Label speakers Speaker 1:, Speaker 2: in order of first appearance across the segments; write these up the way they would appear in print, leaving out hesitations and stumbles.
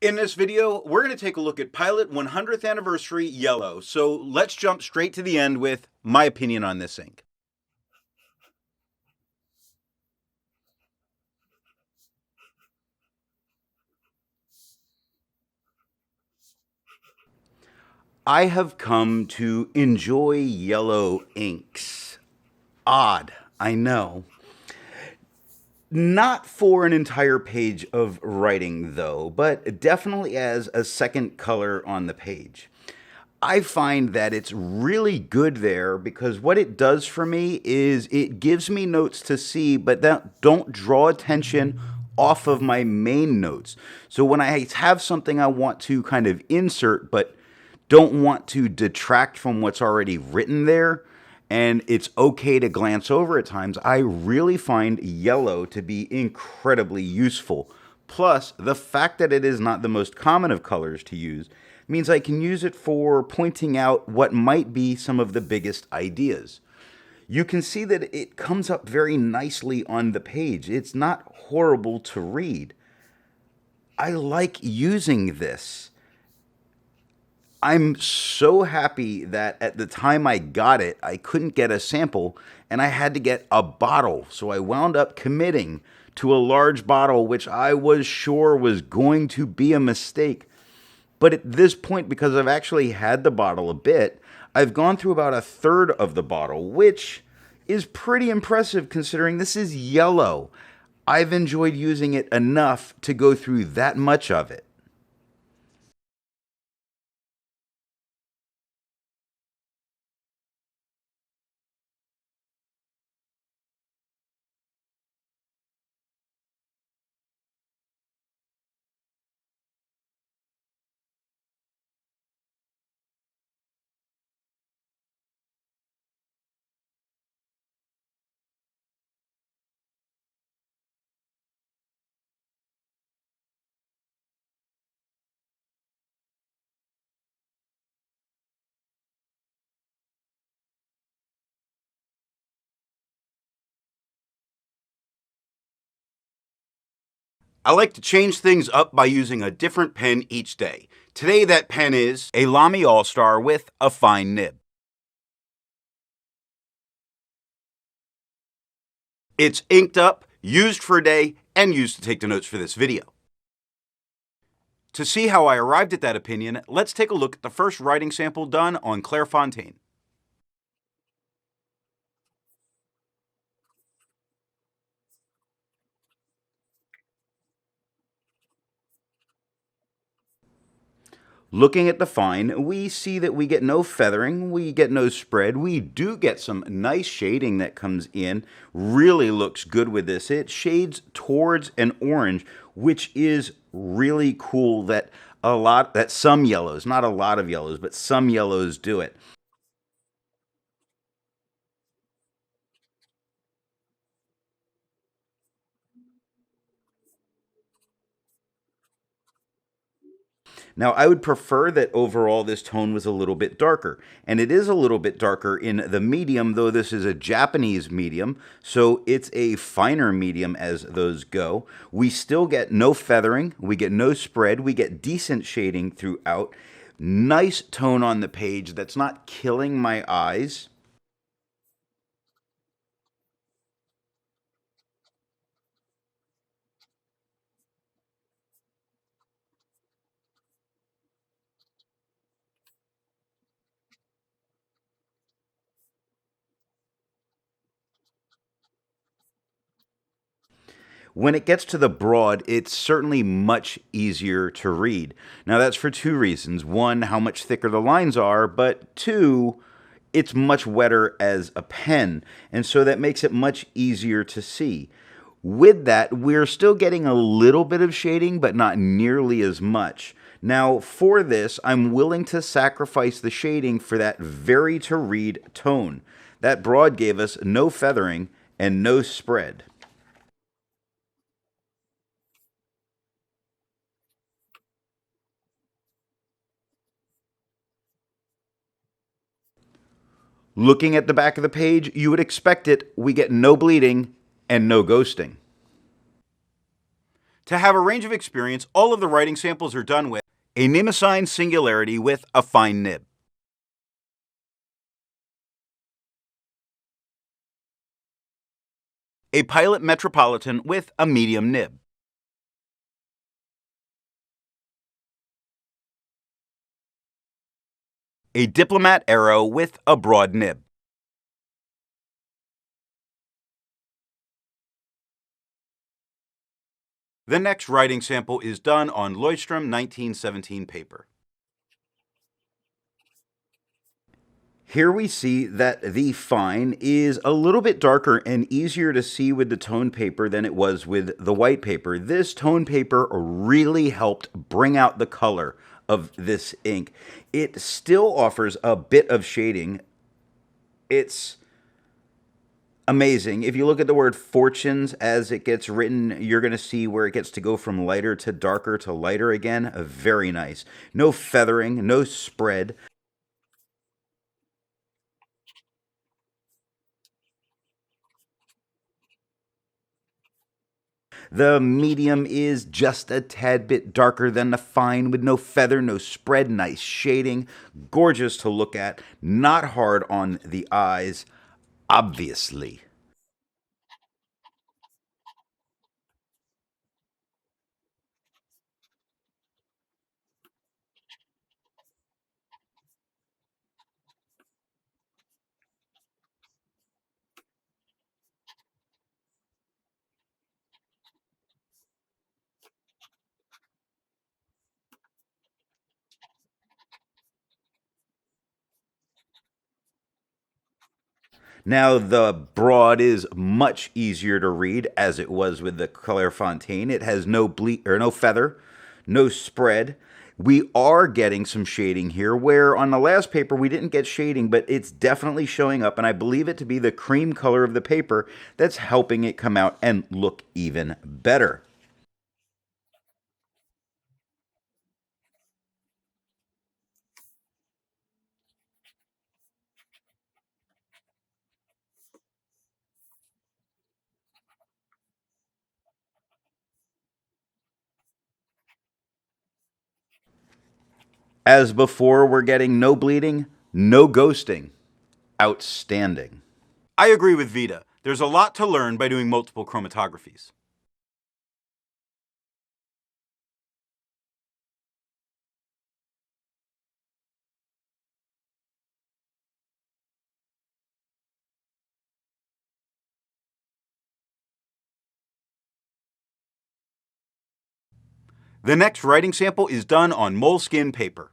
Speaker 1: In this video, we're going to take a look at Pilot 100th Anniversary Yellow. So let's jump straight to the end with my opinion on this ink. I have come to enjoy yellow inks. Odd, I know. Not for an entire page of writing, though, but definitely as a second color on the page. I find that it's really good there because what it does for me is it gives me notes to see, but that don't draw attention off of my main notes. So when I have something I want to kind of insert, but don't want to detract from what's already written there, and it's okay to glance over at times, I really find yellow to be incredibly useful. Plus, the fact that it is not the most common of colors to use means I can use it for pointing out what might be some of the biggest ideas. You can see that it comes up very nicely on the page. It's not horrible to read. I like using this. I'm so happy that at the time I got it, I couldn't get a sample and I had to get a bottle. So I wound up committing to a large bottle, which I was sure was going to be a mistake. But at this point, because I've actually had the bottle a bit, I've gone through about a third of the bottle, which is pretty impressive considering this is yellow. I've enjoyed using it enough to go through that much of it. I like to change things up by using a different pen each day. Today that pen is a Lamy All-Star with a fine nib. It's inked up, used for a day, and used to take the notes for this video. To see how I arrived at that opinion, let's take a look at the first writing sample done on Clairfontaine. Looking at the fine, we see that we get no feathering, we get no spread. We do get some nice shading that comes in. Really looks good with this. It shades towards an orange, which is really cool that some yellows, not a lot of yellows, but some yellows do it. Now, I would prefer that overall this tone was a little bit darker, and it is a little bit darker in the medium, though this is a Japanese medium, so it's a finer medium as those go. We still get no feathering, we get no spread, we get decent shading throughout. Nice tone on the page that's not killing my eyes. When it gets to the broad, it's certainly much easier to read. Now, that's for two reasons. One, how much thicker the lines are, but two, it's much wetter as a pen, and so that makes it much easier to see. With that, we're still getting a little bit of shading, but not nearly as much. Now, for this, I'm willing to sacrifice the shading for that very to read tone. That broad gave us no feathering and no spread. Looking at the back of the page, you would expect it. We get no bleeding and no ghosting. To have a range of experience, all of the writing samples are done with a Nimacine Singularity with a fine nib, a Pilot Metropolitan with a medium nib, a Diplomat Arrow with a broad nib. The next writing sample is done on Leuchtterm 1917 paper. Here we see that the fine is a little bit darker and easier to see with the tone paper than it was with the white paper. This tone paper really helped bring out the color of this ink. It still offers a bit of shading. It's amazing. If you look at the word fortunes as it gets written, you're going to see where it gets to go from lighter to lighter again. Very nice. No feathering, no spread. The medium is just a tad bit darker than the fine with no feather, no spread, nice shading, gorgeous to look at, not hard on the eyes, obviously. Now, the broad is much easier to read as it was with the Clairfontaine. It has no or no feather, no spread. We are getting some shading here, where on the last paper we didn't get shading, but it's definitely showing up, and I believe it to be the cream color of the paper that's helping it come out and look even better. As before, we're getting no bleeding, no ghosting. Outstanding. I agree with Vita. There's a lot to learn by doing multiple chromatographies. The next writing sample is done on Moleskine paper.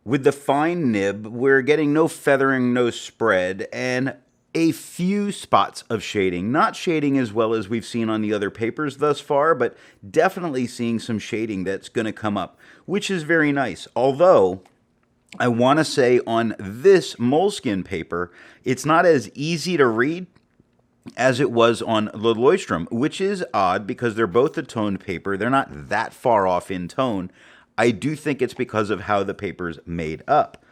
Speaker 1: With the fine nib, we're getting no feathering, no spread, and a few spots of shading. Not shading as well as we've seen on the other papers thus far, but definitely seeing some shading that's going to come up, which is very nice. Although, I want to say on this Moleskine paper, it's not as easy to read as it was on the Leuchtterm, which is odd because they're both a toned paper. They're not that far off in tone. I do think it's because of how the paper's made up.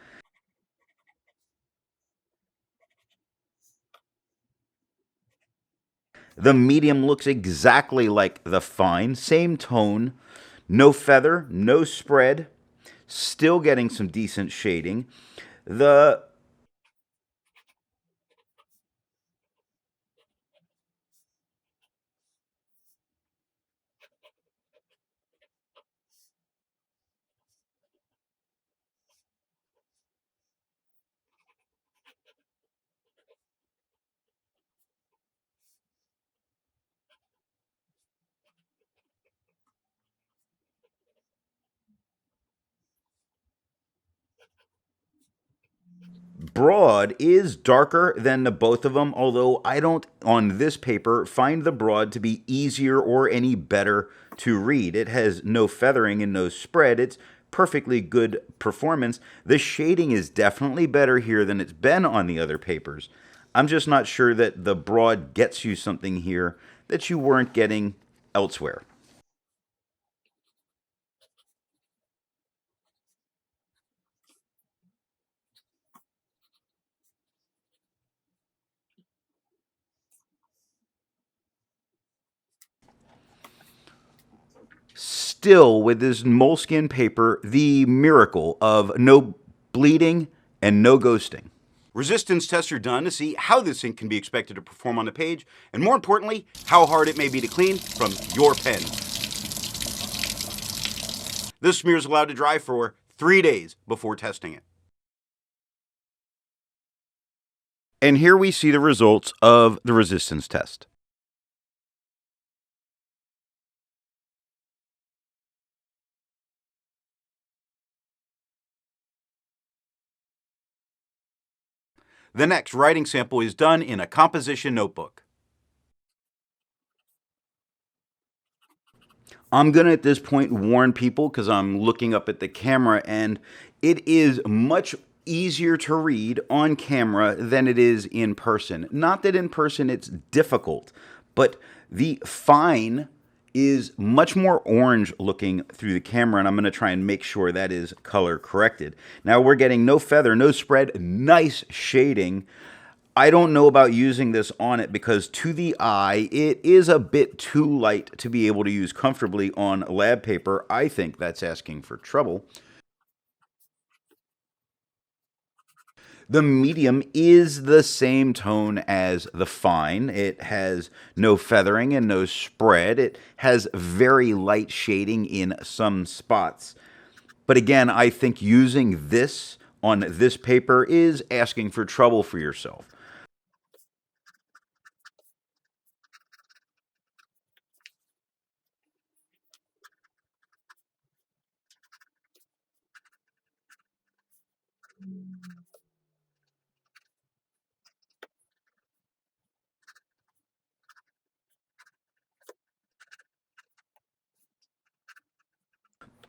Speaker 1: The medium looks exactly like the fine, same tone, no feather, no spread, still getting some decent shading. The broad is darker than the both of them, although I don't, on this paper, find the broad to be easier or any better to read. It has no feathering and no spread. It's perfectly good performance. The shading is definitely better here than it's been on the other papers. I'm just not sure that the broad gets you something here that you weren't getting elsewhere. still, with this Moleskine paper, the miracle of no bleeding and no ghosting. Resistance tests are done to see how this ink can be expected to perform on the page, and more importantly, how hard it may be to clean from your pen. This smear is allowed to dry for 3 days before testing it. And here we see the results of the resistance test. The next writing sample is done in a composition notebook. I'm going to at this point warn people, because I'm looking up at the camera, and it is much easier to read on camera than it is in person. Not that in person it's difficult, but the fine is much more orange looking through the camera, and I'm going to try and make sure that is color corrected. Now we're getting no feather, no spread, nice shading. I don't know about using this on it because to the eye, it is a bit too light to be able to use comfortably on lab paper. I think that's asking for trouble. The medium is the same tone as the fine. It has no feathering and no spread. It has very light shading in some spots. But again, I think using this on this paper is asking for trouble for yourself.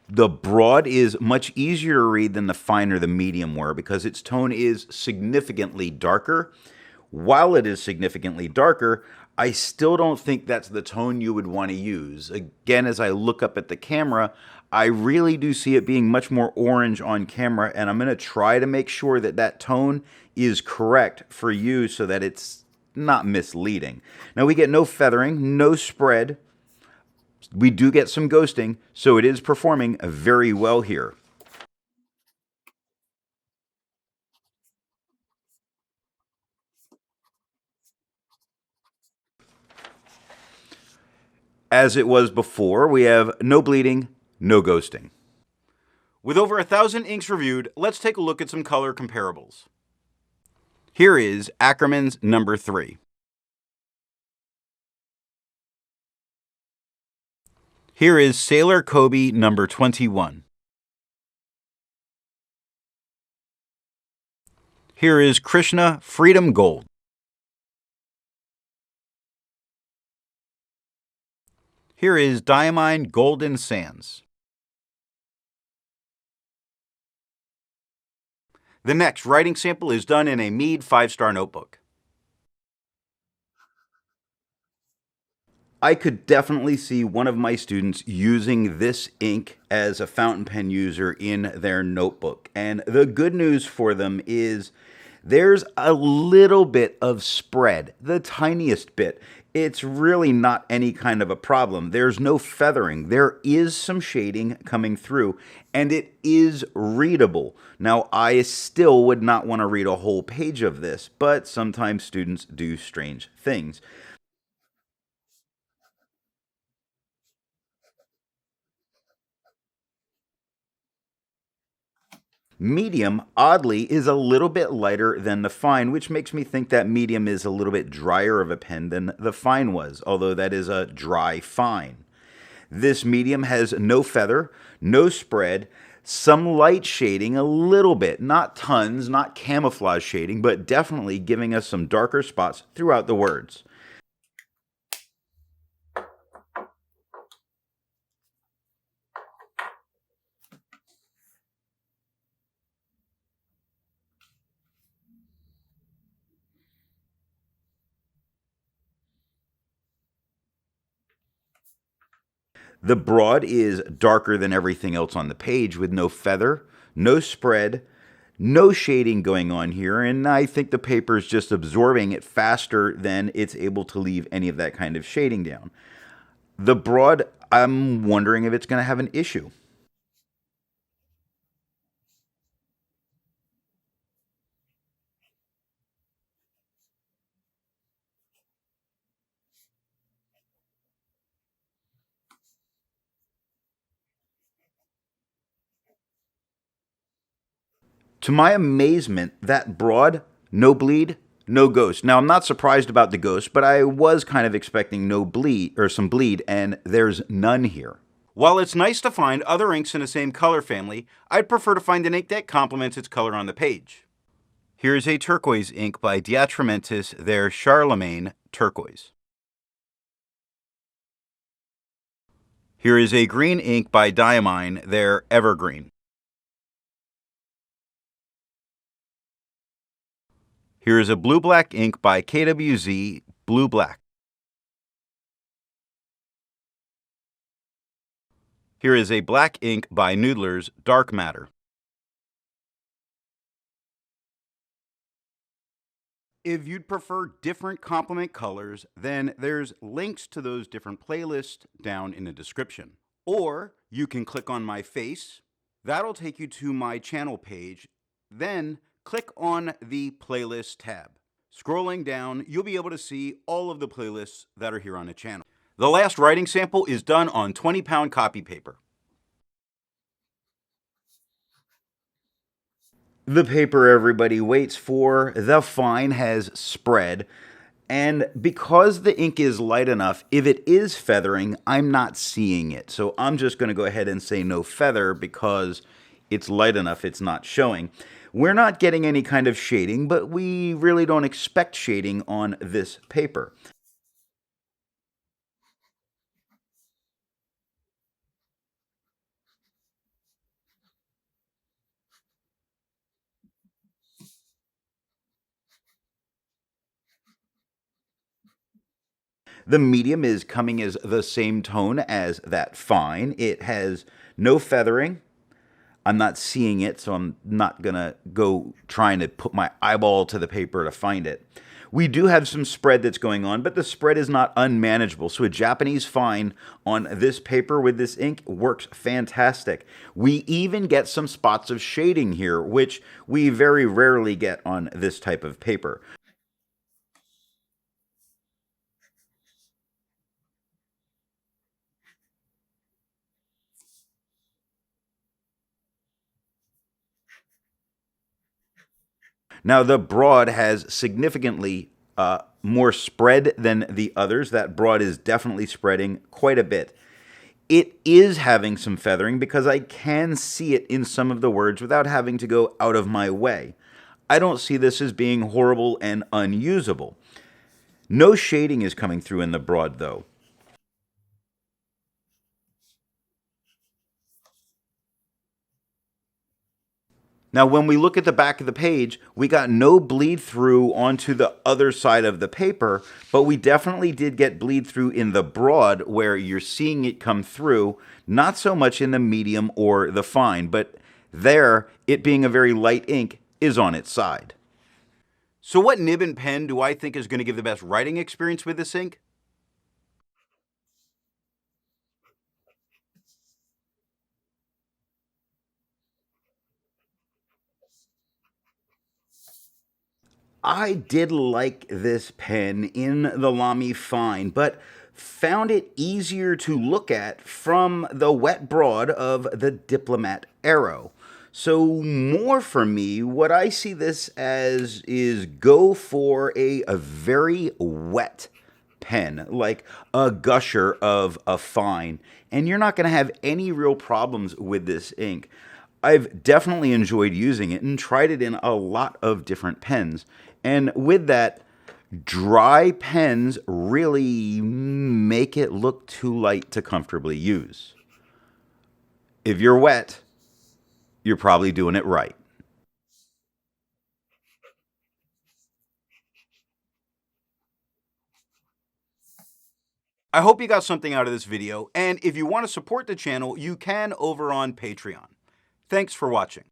Speaker 1: The broad is much easier to read than the fine or the medium were because its tone is significantly darker. While it is significantly darker, I still don't think that's the tone you would want to use. Again, as I look up at the camera, I really do see it being much more orange on camera, and I'm going to try to make sure that that tone is correct for you so that it's not misleading. Now we get no feathering, no spread. We do get some ghosting, so it is performing very well here. As it was before, we have no bleeding, no ghosting. With over 1,000 inks reviewed, let's take a look at some color comparables. Here is Ackerman's number 3. Here is Sailor Kobe number 21. Here is Krishna Freedom Gold. Here is Diamine Golden Sands. The next writing sample is done in a Mead 5-star notebook. I could definitely see one of my students using this ink as a fountain pen user in their notebook. And the good news for them is there's a little bit of spread, the tiniest bit. It's really not any kind of a problem. There's no feathering. There is some shading coming through, and it is readable. Now, I still would not want to read a whole page of this, but sometimes students do strange things. Medium, oddly, is a little bit lighter than the fine, which makes me think that medium is a little bit drier of a pen than the fine was, although that is a dry fine. This medium has no feather, no spread, some light shading, a little bit, not tons, not camouflage shading, but definitely giving us some darker spots throughout the words. The broad is darker than everything else on the page with no feather, no spread, no shading going on here, and I think the paper is just absorbing it faster than it's able to leave any of that kind of shading down. The broad, I'm wondering if it's going to have an issue. To my amazement, that broad, no bleed, no ghost. Now, I'm not surprised about the ghost, but I was kind of expecting no bleed or some bleed, and there's none here. While it's nice to find other inks in the same color family, I'd prefer to find an ink that complements its color on the page. Here's a turquoise ink by Diatramentis, their Charlemagne Turquoise. Here is a green ink by Diamine, their Evergreen. Here is a blue-black ink by KWZ, Blue Black. Here is a black ink by Noodler's, Dark Matter. If you'd prefer different complement colors, then there's links to those different playlists down in the description. Or you can click on my face. That'll take you to my channel page. Then click on the playlist tab. Scrolling down, you'll be able to see all of the playlists that are here on the channel. The last writing sample is done on 20-pound copy paper. The paper everybody waits for, the fine, has spread. And because the ink is light enough, if it is feathering, I'm not seeing it. So I'm just going to go ahead and say no feather because it's light enough, it's not showing. We're not getting any kind of shading, but we really don't expect shading on this paper. The medium is coming as the same tone as that fine. It has no feathering. I'm not seeing it, so I'm not going to go trying to put my eyeball to the paper to find it. We do have some spread that's going on, but the spread is not unmanageable. So a Japanese fine on this paper with this ink works fantastic. We even get some spots of shading here, which we very rarely get on this type of paper. Now, the broad has significantly more spread than the others. That broad is definitely spreading quite a bit. It is having some feathering because I can see it in some of the words without having to go out of my way. I don't see this as being horrible and unusable. No shading is coming through in the broad, though. Now, when we look at the back of the page, we got no bleed through onto the other side of the paper, but we definitely did get bleed through in the broad where you're seeing it come through, not so much in the medium or the fine, but there, it being a very light ink, is on its side. So what nib and pen do I think is going to give the best writing experience with this ink? I did like this pen in the Lamy Fine, but found it easier to look at from the wet broad of the Diplomat Arrow. So more for me, what I see this as is go for a very wet pen, like a gusher of a fine, and you're not going to have any real problems with this ink. I've definitely enjoyed using it and tried it in a lot of different pens. And with that, dry pens really make it look too light to comfortably use. If you're wet, you're probably doing it right. I hope you got something out of this video, and if you want to support the channel, you can over on Patreon. Thanks for watching.